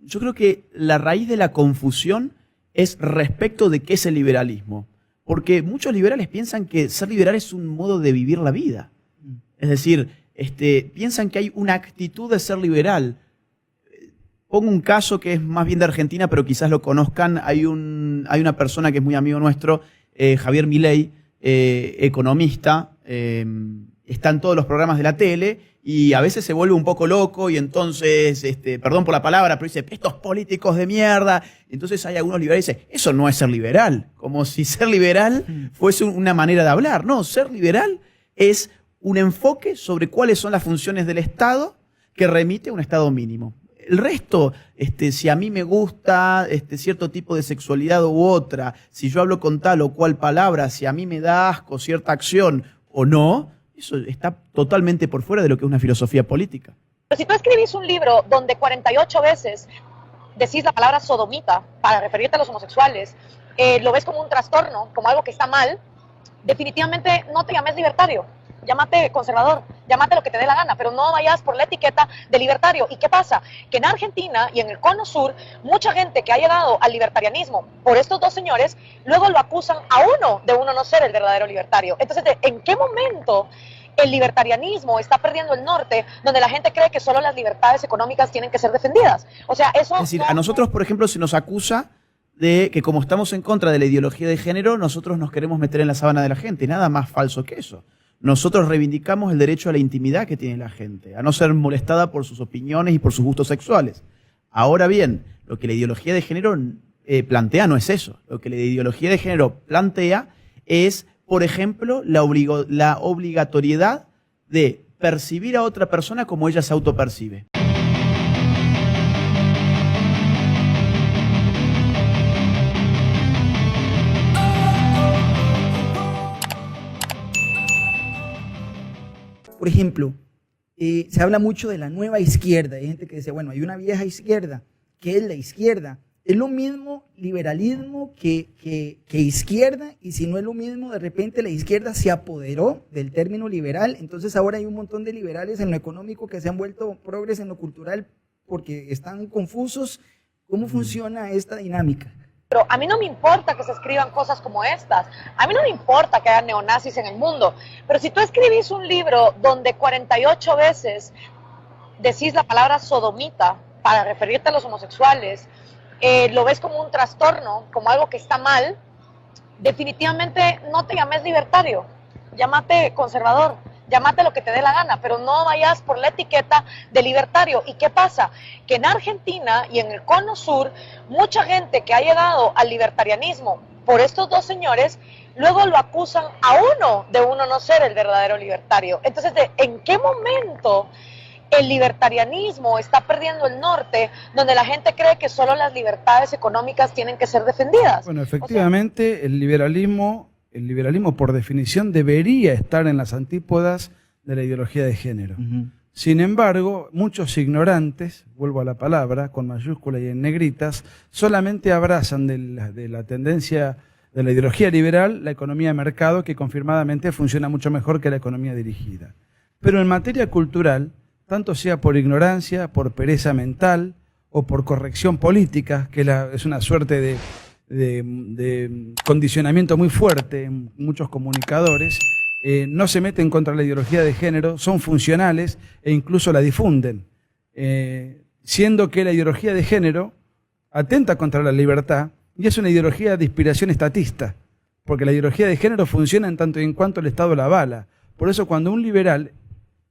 yo creo que la raíz de la confusión es respecto de qué es el liberalismo. Porque muchos liberales piensan que ser liberal es un modo de vivir la vida. Es decir, piensan que hay una actitud de ser liberal. Pongo un caso que es más bien de Argentina, pero quizás lo conozcan. Hay una persona que es muy amigo nuestro, Javier Milei, economista, está en todos los programas de la tele y a veces se vuelve un poco loco y entonces, perdón por la palabra, pero dice, estos políticos de mierda. Entonces hay algunos liberales que dicen, eso no es ser liberal, como si ser liberal fuese una manera de hablar. No, ser liberal es un enfoque sobre cuáles son las funciones del Estado que remite a un Estado mínimo. El resto, si a mí me gusta cierto tipo de sexualidad u otra, si yo hablo con tal o cual palabra, si a mí me da asco cierta acción o no, eso está totalmente por fuera de lo que es una filosofía política. Pero si tú escribís un libro donde 48 veces decís la palabra sodomita para referirte a los homosexuales, lo ves como un trastorno, como algo que está mal, definitivamente no te llames libertario. Llámate conservador, llámate lo que te dé la gana, pero no vayas por la etiqueta de libertario. ¿Y qué pasa? Que en Argentina y en el Cono Sur, mucha gente que ha llegado al libertarianismo por estos dos señores, luego lo acusan a uno de no ser el verdadero libertario. Entonces, ¿en qué momento el libertarianismo está perdiendo el norte, donde la gente cree que solo las libertades económicas tienen que ser defendidas? O sea, eso... Es decir, a nosotros, por ejemplo, se nos acusa de que como estamos en contra de la ideología de género, nosotros nos queremos meter en la sábana de la gente. Nada más falso que eso. Nosotros reivindicamos el derecho a la intimidad que tiene la gente, a no ser molestada por sus opiniones y por sus gustos sexuales. Ahora bien, lo que la ideología de género plantea no es eso. Lo que la ideología de género plantea es, por ejemplo, la obligatoriedad de percibir a otra persona como ella se autopercibe. Por ejemplo, se habla mucho de la nueva izquierda. Hay gente que dice, bueno, hay una vieja izquierda. ¿Qué es la izquierda? ¿Es lo mismo liberalismo que izquierda? Y si no es lo mismo, de repente la izquierda se apoderó del término liberal. Entonces ahora hay un montón de liberales en lo económico que se han vuelto progres en lo cultural porque están confusos. ¿Cómo funciona esta dinámica? Pero a mí no me importa que se escriban cosas como estas, a mí no me importa que haya neonazis en el mundo, pero si tú escribís un libro donde 48 veces decís la palabra sodomita para referirte a los homosexuales, lo ves como un trastorno, como algo que está mal, definitivamente no te llames libertario, llámate conservador, llámate lo que te dé la gana, pero no vayas por la etiqueta de libertario. ¿Y qué pasa? Que en Argentina y en el Cono Sur, mucha gente que ha llegado al libertarianismo por estos dos señores, luego lo acusan a uno de no ser el verdadero libertario. Entonces, ¿en qué momento el libertarianismo está perdiendo el norte, donde la gente cree que solo las libertades económicas tienen que ser defendidas? Bueno, efectivamente, o sea, el liberalismo por definición debería estar en las antípodas de la ideología de género. Sin embargo, muchos ignorantes, vuelvo a la palabra, con mayúscula y en negritas, solamente abrazan de la tendencia de la ideología liberal la economía de mercado, que confirmadamente funciona mucho mejor que la economía dirigida. Pero en materia cultural, tanto sea por ignorancia, por pereza mental o por corrección política, que es una suerte de condicionamiento muy fuerte en muchos comunicadores, no se meten contra la ideología de género, son funcionales e incluso la difunden, siendo que la ideología de género atenta contra la libertad y es una ideología de inspiración estatista, porque la ideología de género funciona en tanto y en cuanto el Estado la avala. Por eso cuando un liberal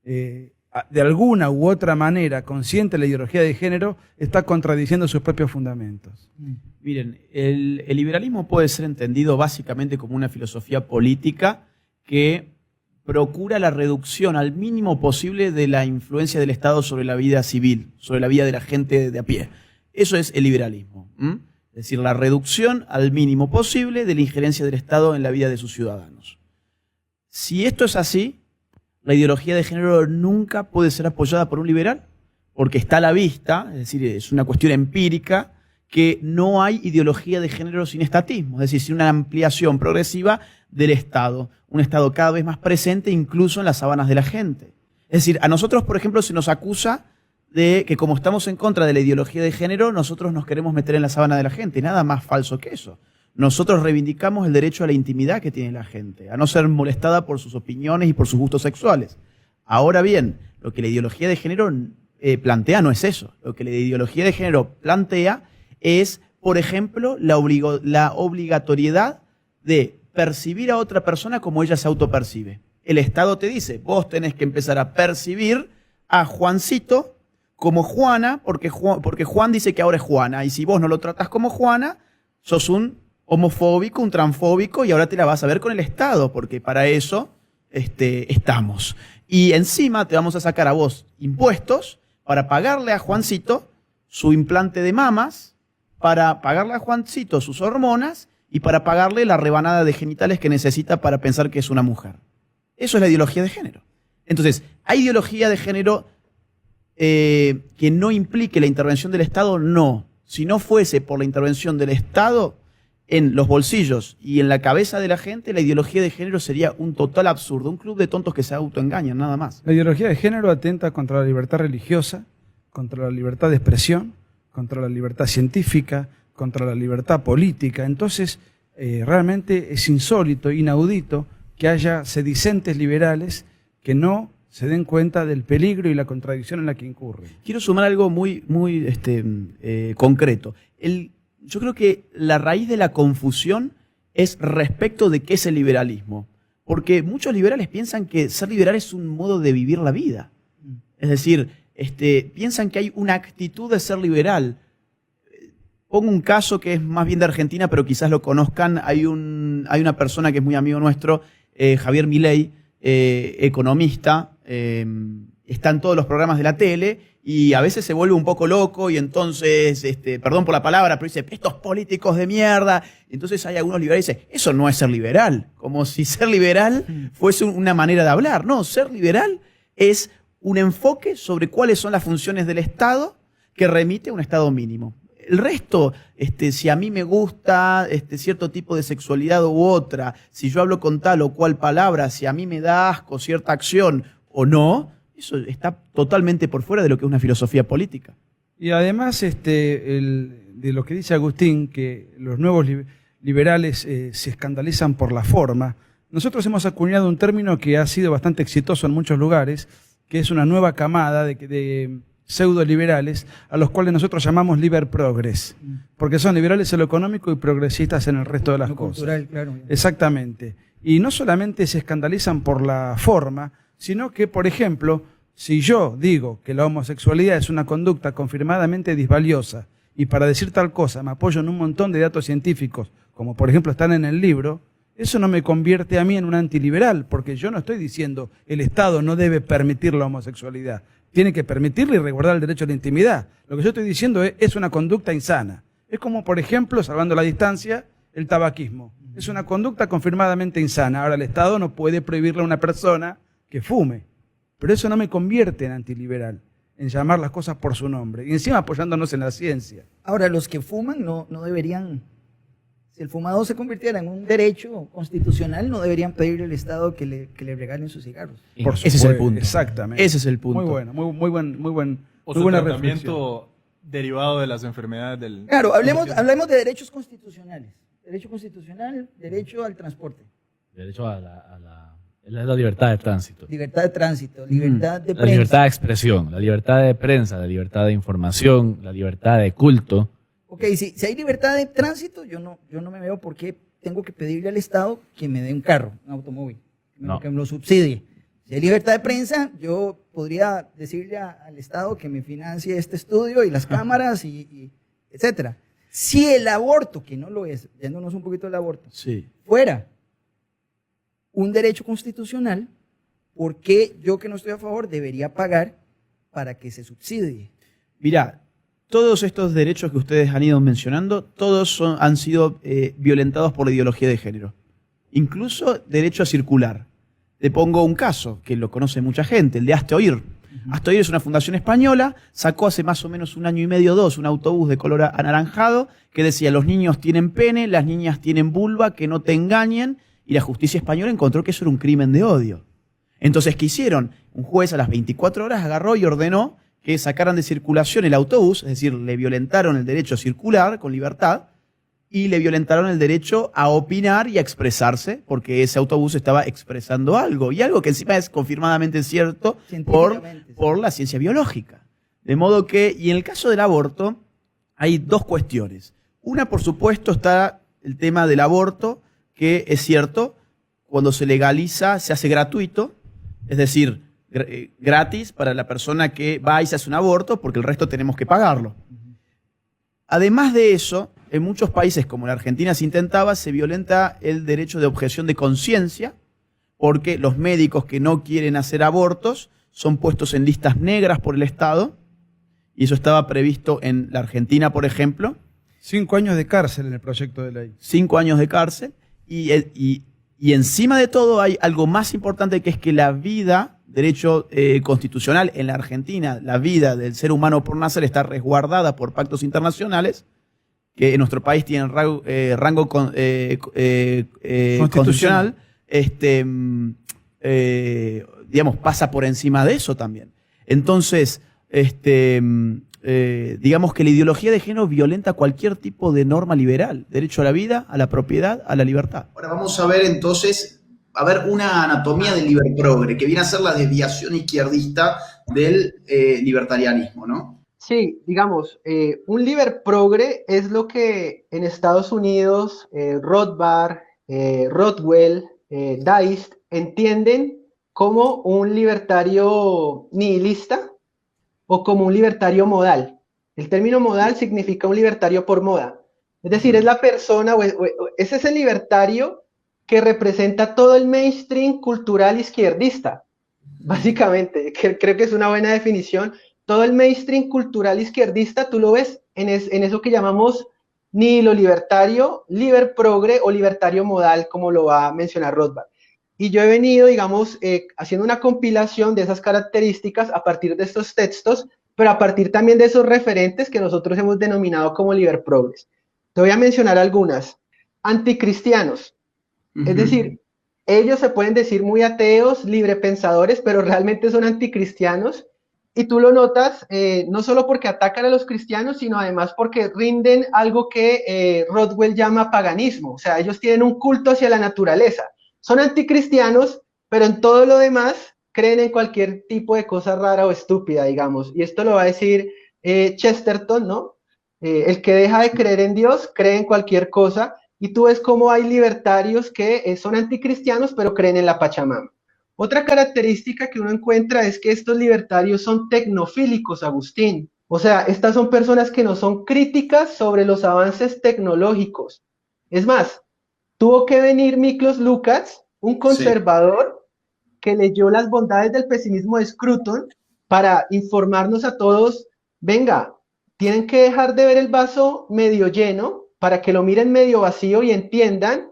de alguna u otra manera consciente de la ideología de género, está contradiciendo sus propios fundamentos. Miren, el liberalismo puede ser entendido básicamente como una filosofía política que procura la reducción al mínimo posible de la influencia del Estado sobre la vida civil, sobre la vida de la gente de a pie. Eso es el liberalismo. Es decir, la reducción al mínimo posible de la injerencia del Estado en la vida de sus ciudadanos. Si esto es así, la ideología de género nunca puede ser apoyada por un liberal, porque está a la vista, es decir, es una cuestión empírica, que no hay ideología de género sin estatismo, es decir, sin una ampliación progresiva del Estado, un Estado cada vez más presente incluso en las sábanas de la gente. Es decir, a nosotros, por ejemplo, se nos acusa de que como estamos en contra de la ideología de género, nosotros nos queremos meter en la sábana de la gente. Nada más falso que eso. Nosotros reivindicamos el derecho a la intimidad que tiene la gente, a no ser molestada por sus opiniones y por sus gustos sexuales. Ahora bien, lo que la ideología de género plantea no es eso. Lo que la ideología de género plantea es, por ejemplo, la obligatoriedad de percibir a otra persona como ella se autopercibe. El Estado te dice, vos tenés que empezar a percibir a Juancito como Juana, porque Juan dice que ahora es Juana, y si vos no lo tratás como Juana, sos un homofóbico, un transfóbico, y ahora te la vas a ver con el Estado, porque para eso estamos. Y encima te vamos a sacar a vos impuestos para pagarle a Juancito su implante de mamas, para pagarle a Juancito sus hormonas y para pagarle la rebanada de genitales que necesita para pensar que es una mujer. Eso es la ideología de género. Entonces, ¿hay ideología de género que no implique la intervención del Estado? No. Si no fuese por la intervención del Estado en los bolsillos y en la cabeza de la gente, la ideología de género sería un total absurdo, un club de tontos que se autoengañan, nada más. La ideología de género atenta contra la libertad religiosa, contra la libertad de expresión, contra la libertad científica, contra la libertad política. Entonces, realmente es insólito, inaudito, que haya sedicentes liberales que no se den cuenta del peligro y la contradicción en la que incurren. Quiero sumar algo muy concreto. Yo creo que la raíz de la confusión es respecto de qué es el liberalismo. Porque muchos liberales piensan que ser liberal es un modo de vivir la vida. Es decir, piensan que hay una actitud de ser liberal. Pongo un caso que es más bien de Argentina, pero quizás lo conozcan. Hay una persona que es muy amigo nuestro, Javier Milei, economista, está en todos los programas de la tele y a veces se vuelve un poco loco y entonces, perdón por la palabra, pero dice, estos políticos de mierda. Entonces hay algunos liberales que dicen, eso no es ser liberal, como si ser liberal fuese una manera de hablar. No, ser liberal es un enfoque sobre cuáles son las funciones del Estado que remite a un Estado mínimo. El resto, si a mí me gusta cierto tipo de sexualidad u otra, si yo hablo con tal o cual palabra, si a mí me da asco cierta acción o no, eso está totalmente por fuera de lo que es una filosofía política. Y además de lo que dice Agustín, que los nuevos liberales se escandalizan por la forma, nosotros hemos acuñado un término que ha sido bastante exitoso en muchos lugares, que es una nueva camada de pseudo-liberales, a los cuales nosotros llamamos liber progress, porque son liberales en lo económico y progresistas en el resto de las cosas. Cultural, claro. Exactamente. Y no solamente se escandalizan por la forma, sino que, por ejemplo, si yo digo que la homosexualidad es una conducta confirmadamente disvaliosa y para decir tal cosa me apoyo en un montón de datos científicos, como por ejemplo están en el libro, eso no me convierte a mí en un antiliberal, porque yo no estoy diciendo el Estado no debe permitir la homosexualidad. Tiene que permitirle y resguardar el derecho a la intimidad. Lo que yo estoy diciendo es una conducta insana. Es como, por ejemplo, salvando la distancia, el tabaquismo. Es una conducta confirmadamente insana. Ahora, el Estado no puede prohibirle a una persona que fume. Pero eso no me convierte en antiliberal, en llamar las cosas por su nombre. Y encima apoyándonos en la ciencia. Ahora, los que fuman no deberían... Si el fumado se convirtiera en un derecho constitucional, no deberían pedirle al Estado que le regalen sus cigarros. Ese es el punto. Exactamente. Ese es el punto. Muy bueno, muy buena tratamiento derivado de las enfermedades del... Claro, hablemos de derechos constitucionales. Derecho constitucional, derecho al transporte. Derecho a la libertad de tránsito. Libertad de tránsito, libertad de prensa. La libertad de expresión, la libertad de prensa, la libertad de información, la libertad de culto. Ok, si hay libertad de tránsito, yo no me veo por qué tengo que pedirle al Estado que me dé un carro, un automóvil, que me lo subsidie. Si hay libertad de prensa, yo podría decirle al Estado que me financie este estudio y las cámaras y etcétera. Si el aborto, que no lo es, yéndonos un poquito del aborto, fuera un derecho constitucional, ¿por qué yo que no estoy a favor debería pagar para que se subsidie? Mirá, todos estos derechos que ustedes han ido mencionando, todos han sido violentados por la ideología de género. Incluso derecho a circular. Te pongo un caso que lo conoce mucha gente, el de Hazte Oír. Hazte Oír es una fundación española, sacó hace más o menos 1 año y medio, 2, un autobús de color anaranjado que decía, los niños tienen pene, las niñas tienen vulva, que no te engañen, y la justicia española encontró que eso era un crimen de odio. Entonces, ¿qué hicieron? Un juez a las 24 horas agarró y ordenó que sacaran de circulación el autobús, es decir, le violentaron el derecho a circular con libertad y le violentaron el derecho a opinar y a expresarse, porque ese autobús estaba expresando algo, y algo que encima es confirmadamente cierto por la ciencia biológica. De modo que, y en el caso del aborto, hay dos cuestiones. Una, por supuesto, está el tema del aborto, que es cierto, cuando se legaliza, se hace gratuito, es decir, gratis para la persona que va y se hace un aborto, porque el resto tenemos que pagarlo. Además de eso, en muchos países como la Argentina se intentaba, se violenta el derecho de objeción de conciencia, porque los médicos que no quieren hacer abortos son puestos en listas negras por el Estado, y eso estaba previsto en la Argentina, por ejemplo. 5 años de cárcel en el proyecto de ley. 5 años de cárcel, y encima de todo hay algo más importante, que es que la vida, derecho constitucional en la Argentina, la vida del ser humano por nacer está resguardada por pactos internacionales, que en nuestro país tienen rango constitucional, digamos, pasa por encima de eso también. Entonces, digamos que la ideología de género violenta cualquier tipo de norma liberal, derecho a la vida, a la propiedad, a la libertad. Ahora vamos a ver entonces, una anatomía del liberprogre, que viene a ser la desviación izquierdista del libertarianismo, ¿no? Sí, digamos, un liberprogre es lo que en Estados Unidos Rothbard, Rothwell, Deist entienden como un libertario nihilista o como un libertario modal. El término modal significa un libertario por moda. Es decir, es la persona, ese es el libertario que representa todo el mainstream cultural izquierdista, básicamente. Creo que es una buena definición. Todo el mainstream cultural izquierdista, tú lo ves en eso que llamamos nihilo libertario, liberprogre o libertario modal, como lo va a mencionar Rothbard. Y yo he venido, digamos, haciendo una compilación de esas características a partir de estos textos, pero a partir también de esos referentes que nosotros hemos denominado como liberprogres. Te voy a mencionar algunas. Anticristianos. Es decir, ellos se pueden decir muy ateos, librepensadores, pero realmente son anticristianos. Y tú lo notas no solo porque atacan a los cristianos, sino además porque rinden algo que Rothwell llama paganismo. O sea, ellos tienen un culto hacia la naturaleza. Son anticristianos, pero en todo lo demás creen en cualquier tipo de cosa rara o estúpida, digamos. Y esto lo va a decir Chesterton, ¿no? El que deja de creer en Dios cree en cualquier cosa. Y tú ves cómo hay libertarios que son anticristianos, pero creen en la Pachamama. Otra característica que uno encuentra es que estos libertarios son tecnofílicos, Agustín. O sea, estas son personas que no son críticas sobre los avances tecnológicos. Es más, tuvo que venir Miklos Lukács, un conservador que leyó Las bondades del pesimismo de Scruton para informarnos a todos, venga, tienen que dejar de ver el vaso medio lleno para que lo miren medio vacío y entiendan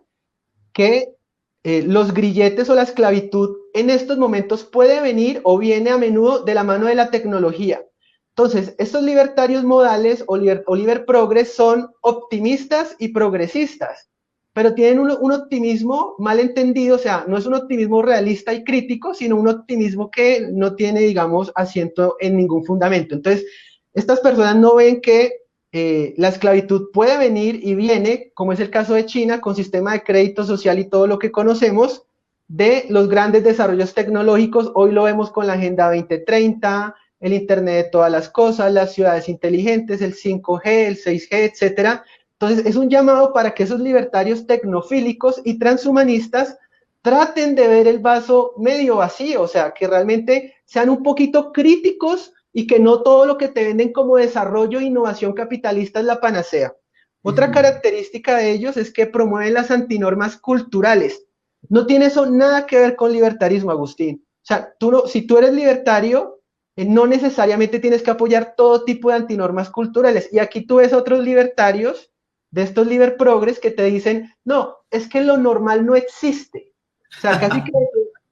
que los grilletes o la esclavitud en estos momentos puede venir o viene a menudo de la mano de la tecnología. Entonces, estos libertarios modales o liberprogres son optimistas y progresistas, pero tienen un optimismo mal entendido, o sea, no es un optimismo realista y crítico, sino un optimismo que no tiene, digamos, asiento en ningún fundamento. Entonces, estas personas no ven que la esclavitud puede venir y viene, como es el caso de China, con sistema de crédito social y todo lo que conocemos, de los grandes desarrollos tecnológicos. Hoy lo vemos con la Agenda 2030, el Internet de todas las cosas, las ciudades inteligentes, el 5G, el 6G, etcétera. Entonces, es un llamado para que esos libertarios tecnofílicos y transhumanistas traten de ver el vaso medio vacío, o sea, que realmente sean un poquito críticos y que no todo lo que te venden como desarrollo e innovación capitalista es la panacea. Otra característica de ellos es que promueven las antinormas culturales. No tiene eso nada que ver con libertarismo, Agustín. O sea, si tú eres libertario, no necesariamente tienes que apoyar todo tipo de antinormas culturales. Y aquí tú ves a otros libertarios, de estos liberprogres, que te dicen, no, es que lo normal no existe. O sea, casi que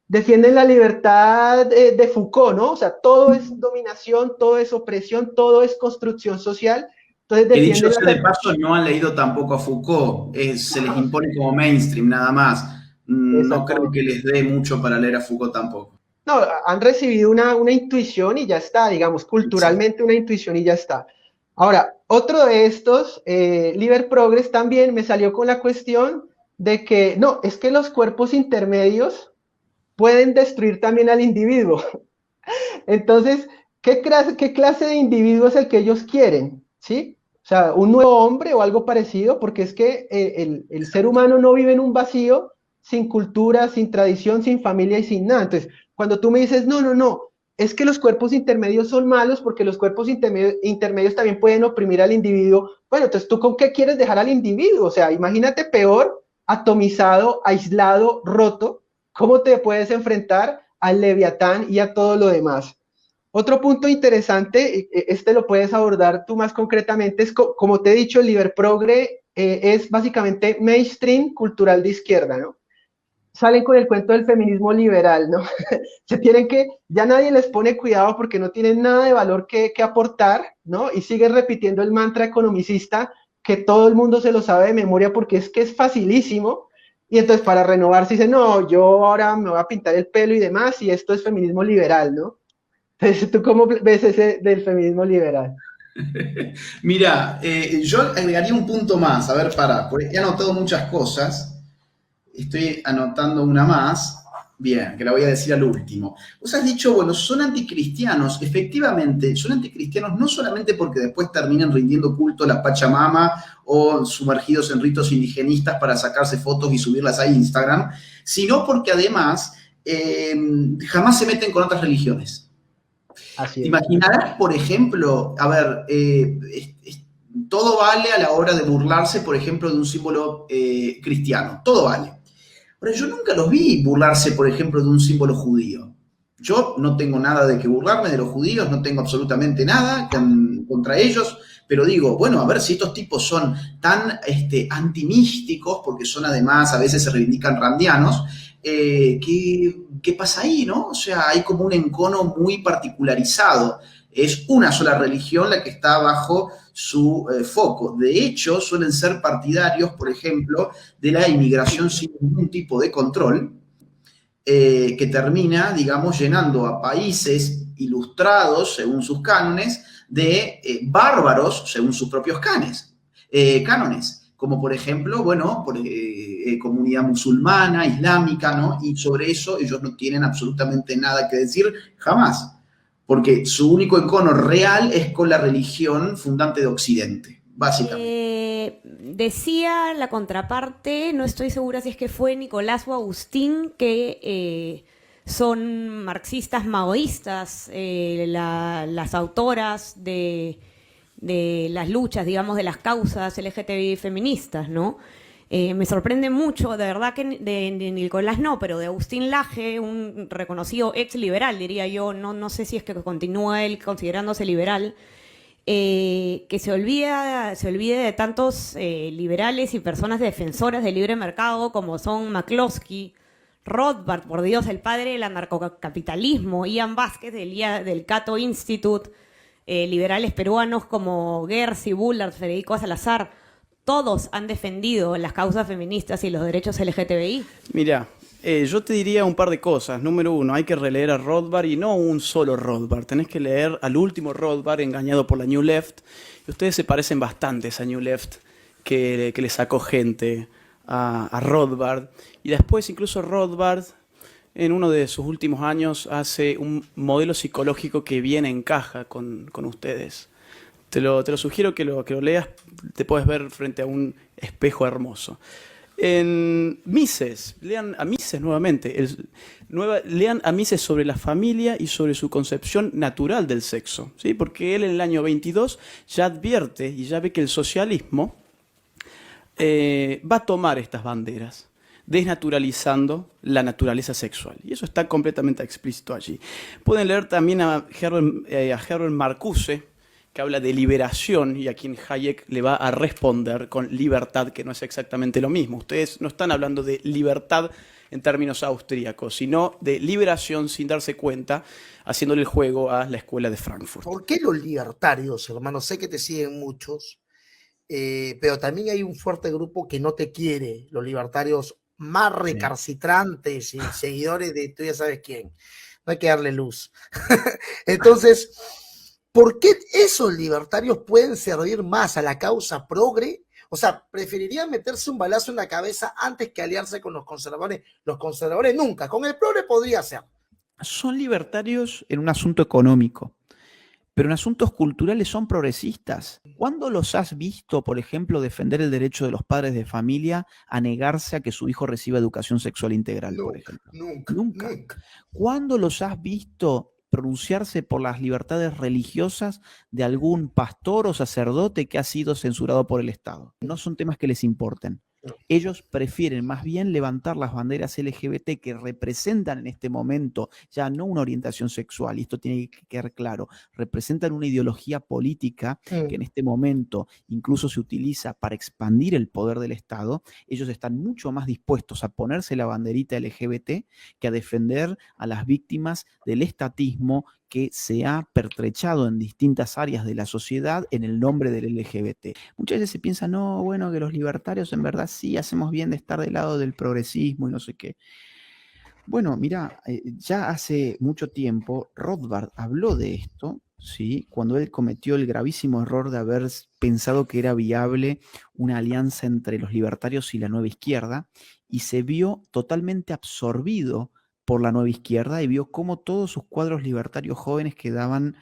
defienden la libertad de Foucault, ¿no? O sea, todo es dominación, todo es opresión, todo es construcción social. Entonces, que dicho sea de paso, no han leído tampoco a Foucault, se les impone como mainstream nada más. No creo que les dé mucho para leer a Foucault tampoco. no, han recibido una intuición y ya está, digamos, culturalmente una intuición y ya está. Ahora, otro de estos, Liber Progress también me salió con la cuestión de que, no, es que los cuerpos intermedios pueden destruir también al individuo. Entonces, ¿qué clase de individuo es el que ellos quieren? ¿Sí? O sea, un nuevo hombre o algo parecido, porque es que el ser humano no vive en un vacío sin cultura, sin tradición, sin familia y sin nada. Entonces, cuando tú me dices, no, no, no, es que los cuerpos intermedios son malos porque los cuerpos intermedios también pueden oprimir al individuo. Bueno, entonces, ¿tú con qué quieres dejar al individuo? O sea, imagínate peor, atomizado, aislado, roto. ¿Cómo te puedes enfrentar al Leviatán y a todo lo demás? Otro punto interesante, este lo puedes abordar tú más concretamente, es como te he dicho, el Liber Progre es básicamente mainstream cultural de izquierda, ¿no? Salen con el cuento del feminismo liberal, ¿no? Se tienen que, ya nadie les pone cuidado porque no tienen nada de valor que aportar, ¿no? Y siguen repitiendo el mantra economicista que todo el mundo se lo sabe de memoria porque es que es facilísimo. Y entonces para renovarse dicen, no, yo ahora me voy a pintar el pelo y demás, y esto es feminismo liberal, ¿no? Entonces, ¿tú cómo ves ese del feminismo liberal? Mira, yo agregaría un punto más. A ver, porque he anotado muchas cosas. Estoy anotando una más. Bien, que la voy a decir al último. Vos has dicho, bueno, son anticristianos. Efectivamente, son anticristianos no solamente porque después terminan rindiendo culto a la Pachamama o sumergidos en ritos indigenistas para sacarse fotos y subirlas a Instagram, sino porque además jamás se meten con otras religiones. Así ¿Te es. imaginarás, por ejemplo, a ver, todo vale a la hora de burlarse, por ejemplo, de un símbolo cristiano? Todo vale. Ahora, yo nunca los vi burlarse, por ejemplo, de un símbolo judío. Yo no tengo nada de que burlarme de los judíos, no tengo absolutamente nada contra ellos, pero digo, bueno, a ver si estos tipos son tan antimísticos, porque son además, a veces se reivindican randianos, ¿qué pasa ahí, no? O sea, hay como un encono muy particularizado. Es una sola religión la que está bajo su foco. De hecho, suelen ser partidarios, por ejemplo, de la inmigración sin ningún tipo de control, que termina, digamos, llenando a países ilustrados, según sus cánones, de bárbaros, según sus propios cánones. Como por ejemplo, bueno, comunidad musulmana, islámica, ¿no? Y sobre eso ellos no tienen absolutamente nada que decir jamás, porque su único encono real es con la religión fundante de Occidente, básicamente. Decía la contraparte, no estoy segura si es que fue Nicolás o Agustín, que son marxistas maoístas, las autoras de las luchas, digamos, de las causas LGTBI feministas, ¿no? Me sorprende mucho, de verdad que de Nicolás no, pero de Agustín Laje, un reconocido ex liberal, diría yo, no sé si es que continúa él considerándose liberal, que se olvide de tantos liberales y personas defensoras del libre mercado como son McCloskey, Rothbard, por Dios, el padre del anarcocapitalismo, Ian Vázquez del Cato Institute, liberales peruanos como Gersi, Bullard, Federico Salazar. Todos han defendido las causas feministas y los derechos LGTBI. Mira, yo te diría un par de cosas. Número uno, hay que releer a Rothbard y no un solo Rothbard. Tenés que leer al último Rothbard, engañado por la New Left. Y ustedes se parecen bastante a esa New Left que le sacó gente a Rothbard. Y después incluso Rothbard, en uno de sus últimos años, hace un modelo psicológico que bien encaja con ustedes. Te lo sugiero que lo leas, te puedes ver frente a un espejo hermoso. En Mises, lean a Mises nuevamente, lean a Mises sobre la familia y sobre su concepción natural del sexo, ¿sí? Porque él en el año 22 ya advierte y ya ve que el socialismo va a tomar estas banderas, desnaturalizando la naturaleza sexual. Y eso está completamente explícito allí. Pueden leer también a Herbert Marcuse, que habla de liberación y a quien Hayek le va a responder con libertad, que no es exactamente lo mismo. Ustedes no están hablando de libertad en términos austríacos, sino de liberación sin darse cuenta, haciéndole el juego a la escuela de Frankfurt. ¿Por qué los libertarios, hermano? Sé que te siguen muchos, pero también hay un fuerte grupo que no te quiere, los libertarios más recalcitrantes y seguidores de tú ya sabes quién. no hay que darle luz. Entonces, ¿por qué esos libertarios pueden servir más a la causa progre? O sea, preferirían meterse un balazo en la cabeza antes que aliarse con los conservadores. Los conservadores nunca, con el progre podría ser. Son libertarios en un asunto económico, pero en asuntos culturales son progresistas. ¿Cuándo los has visto, por ejemplo, defender el derecho de los padres de familia a negarse a que su hijo reciba educación sexual integral, por ejemplo? Nunca. ¿Cuándo los has visto pronunciarse por las libertades religiosas de algún pastor o sacerdote que ha sido censurado por el Estado? No son temas que les importen. Ellos prefieren más bien levantar las banderas LGBT que representan en este momento ya no una orientación sexual, y esto tiene que quedar claro, representan una ideología política que en este momento incluso se utiliza para expandir el poder del Estado. Ellos están mucho más dispuestos a ponerse la banderita LGBT que a defender a las víctimas del estatismo que se ha pertrechado en distintas áreas de la sociedad en el nombre del LGBT. Muchas veces se piensa, no, bueno, que los libertarios en verdad sí hacemos bien de estar del lado del progresismo y no sé qué. Bueno, mira, ya hace mucho tiempo Rothbard habló de esto, ¿sí? Cuando él cometió el gravísimo error de haber pensado que era viable una alianza entre los libertarios y la nueva izquierda, y se vio totalmente absorbido por la nueva izquierda y vio cómo todos sus cuadros libertarios jóvenes quedaban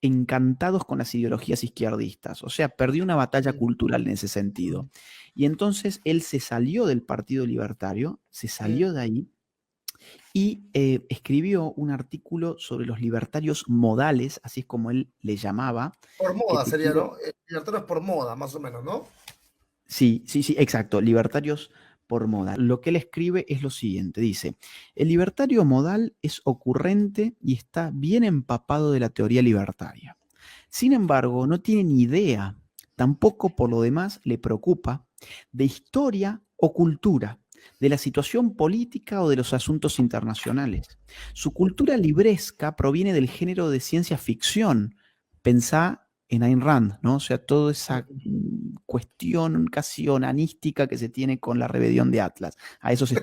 encantados con las ideologías izquierdistas. O sea, perdió una batalla cultural en ese sentido. Y entonces él se salió del Partido Libertario, se salió de ahí y escribió un artículo sobre los libertarios modales, así es como él le llamaba. Por moda sería, ¿no? Libertarios por moda, más o menos, ¿no? Sí, exacto, libertarios por moda. Lo que él escribe es lo siguiente, dice: el libertario modal es ocurrente y está bien empapado de la teoría libertaria. Sin embargo, no tiene ni idea, tampoco por lo demás le preocupa, de historia o cultura, de la situación política o de los asuntos internacionales. Su cultura libresca proviene del género de ciencia ficción. Pensá en Ayn Rand, ¿no? O sea, toda esa cuestión casi onanística que se tiene con la rebelión de Atlas. A eso se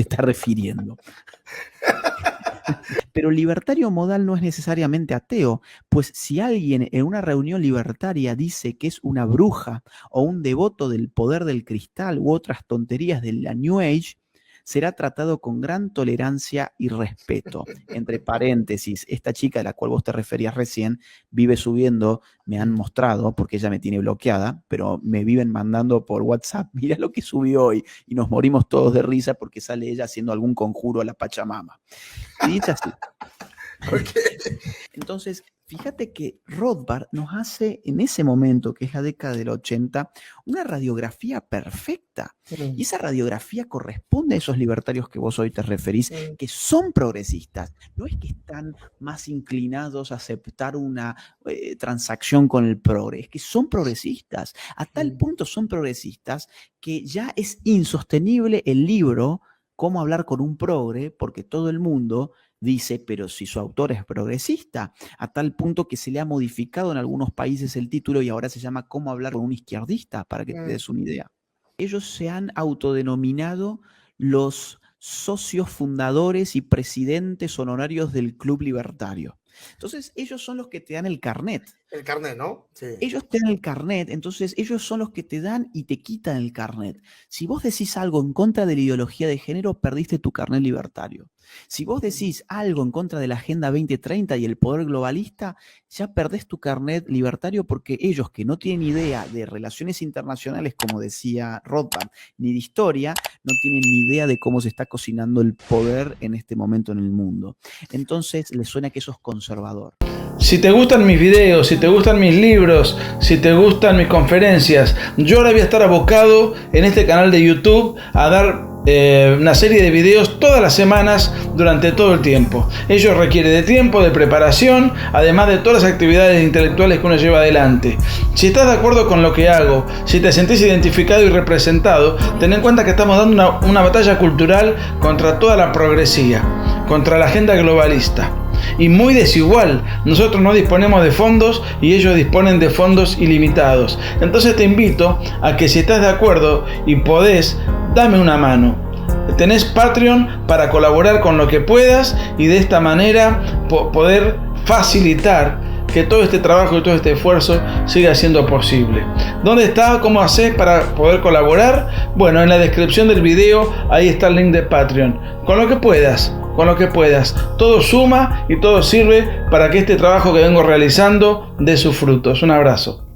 está refiriendo. Pero el libertario modal no es necesariamente ateo, pues si alguien en una reunión libertaria dice que es una bruja o un devoto del poder del cristal u otras tonterías de la New Age, será tratado con gran tolerancia y respeto. Entre paréntesis, esta chica a la cual vos te referías recién vive subiendo, me han mostrado, porque ella me tiene bloqueada, pero me viven mandando por WhatsApp, mira lo que subió hoy, y nos morimos todos de risa porque sale ella haciendo algún conjuro a la Pachamama. Y dice así. Entonces, fíjate que Rothbard nos hace en ese momento, que es la década del 80, una radiografía perfecta. Y esa radiografía corresponde a esos libertarios que vos hoy te referís, que son progresistas. No es que están más inclinados a aceptar una transacción con el progre, es que son progresistas. A tal punto son progresistas que ya es insostenible el libro Cómo hablar con un progre, porque todo el mundo dice, pero si su autor es progresista, a tal punto que se le ha modificado en algunos países el título y ahora se llama Cómo hablar con un izquierdista, para que te des una idea. Ellos se han autodenominado los socios fundadores y presidentes honorarios del Club Libertario. Entonces, ellos son los que te dan el carnet. El carnet, ¿no? Sí. Ellos te dan el carnet, entonces ellos son los que te dan y te quitan el carnet. Si vos decís algo en contra de la ideología de género, perdiste tu carnet libertario. Si vos decís algo en contra de la Agenda 2030 y el poder globalista, ya perdés tu carnet libertario, porque ellos, que no tienen idea de relaciones internacionales, como decía Rothbard, ni de historia, no tienen ni idea de cómo se está cocinando el poder en este momento en el mundo. Entonces les suena que eso es conservador. Si te gustan mis videos, si te gustan mis libros, si te gustan mis conferencias, yo ahora voy a estar abocado en este canal de YouTube a dar una serie de videos todas las semanas durante todo el tiempo. Ello requiere de tiempo, de preparación, además de todas las actividades intelectuales que uno lleva adelante. Si estás de acuerdo con lo que hago, si te sentís identificado y representado, ten en cuenta que estamos dando una batalla cultural contra toda la progresía, contra la agenda globalista. Y muy desigual. Nosotros no disponemos de fondos y ellos disponen de fondos ilimitados. Entonces te invito a que, si estás de acuerdo y podés, dame una mano. tenés Patreon para colaborar con lo que puedas y de esta manera poder facilitar que todo este trabajo y todo este esfuerzo siga siendo posible. ¿Dónde está? ¿Cómo haces para poder colaborar? Bueno, en la descripción del video ahí está el link de Patreon. Con lo que puedas. Todo suma y todo sirve para que este trabajo que vengo realizando dé sus frutos. Un abrazo.